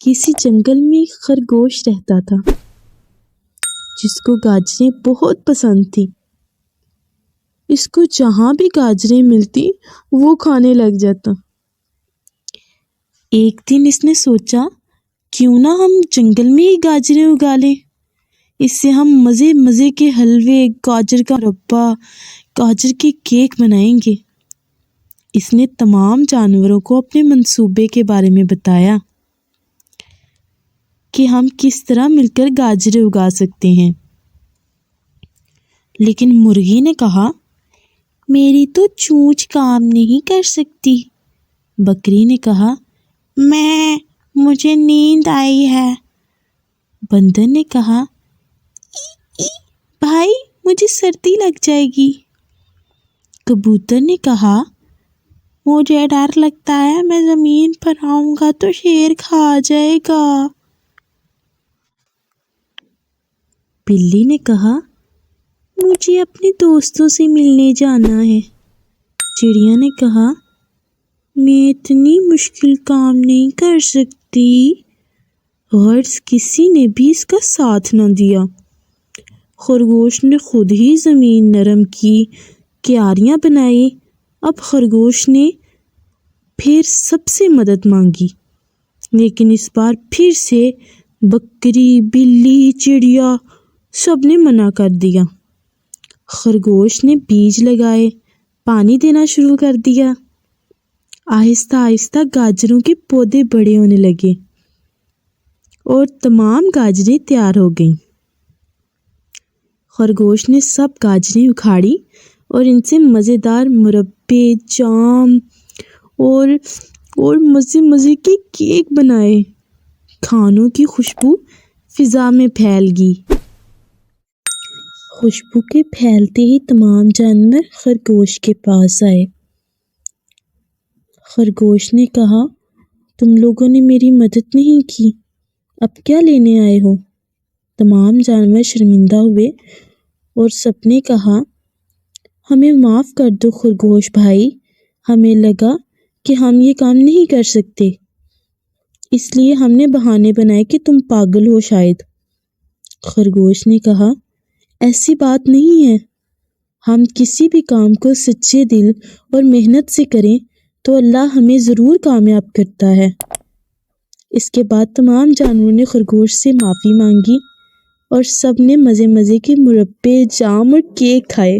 کسی جنگل میں خرگوش رہتا تھا جس کو گاجریں بہت پسند تھی۔ اس کو جہاں بھی گاجریں ملتی وہ کھانے لگ جاتا۔ ایک دن اس نے سوچا کیوں نہ ہم جنگل میں ہی گاجریں اگا لیں، اس سے ہم مزے مزے کے حلوے، گاجر کا مربہ، گاجر کے کیک بنائیں گے۔ اس نے تمام جانوروں کو اپنے منصوبے کے بارے میں بتایا کہ ہم کس طرح مل کر گاجریں اگا سکتے ہیں۔ لیکن مرغی نے کہا میری تو چونچ کام نہیں کر سکتی۔ بکری نے کہا مجھے نیند آئی ہے۔ بندر نے کہا بھائی مجھے سردی لگ جائے گی۔ کبوتر نے کہا مجھے ڈر لگتا ہے میں زمین پر آؤں گا تو شیر کھا جائے گا۔ بلی نے کہا مجھے اپنے دوستوں سے ملنے جانا ہے۔ چڑیا نے کہا میں اتنی مشکل کام نہیں کر سکتی۔ غرض کسی نے بھی اس کا ساتھ نہ دیا۔ خرگوش نے خود ہی زمین نرم کی، کیاریاں بنائی۔ اب خرگوش نے پھر سب سے مدد مانگی، لیکن اس بار پھر سے بکری، بلی، چڑیا سب نے منع کر دیا۔ خرگوش نے بیج لگائے، پانی دینا شروع کر دیا۔ آہستہ آہستہ گاجروں کے پودے بڑے ہونے لگے اور تمام گاجریں تیار ہو گئیں۔ خرگوش نے سب گاجریں اکھاڑی اور ان سے مزیدار مربے، جام اور مزے کے کیک بنائے۔ کھانوں کی خوشبو فضا میں پھیل گئی۔ خوشبو کے پھیلتے ہی تمام جانور خرگوش کے پاس آئے۔ خرگوش نے کہا تم لوگوں نے میری مدد نہیں کی، اب کیا لینے آئے ہو؟ تمام جانور شرمندہ ہوئے اور سب نے کہا ہمیں معاف کر دو خرگوش بھائی، ہمیں لگا کہ ہم یہ کام نہیں کر سکتے، اس لیے ہم نے بہانے بنائے کہ تم پاگل ہو شاید۔ خرگوش نے کہا ایسی بات نہیں ہے، ہم کسی بھی کام کو سچے دل اور محنت سے کریں تو اللہ ہمیں ضرور کامیاب کرتا ہے۔ اس کے بعد تمام جانوروں نے خرگوش سے معافی مانگی اور سب نے مزے مزے کے مربے، جام اور کیک کھائے۔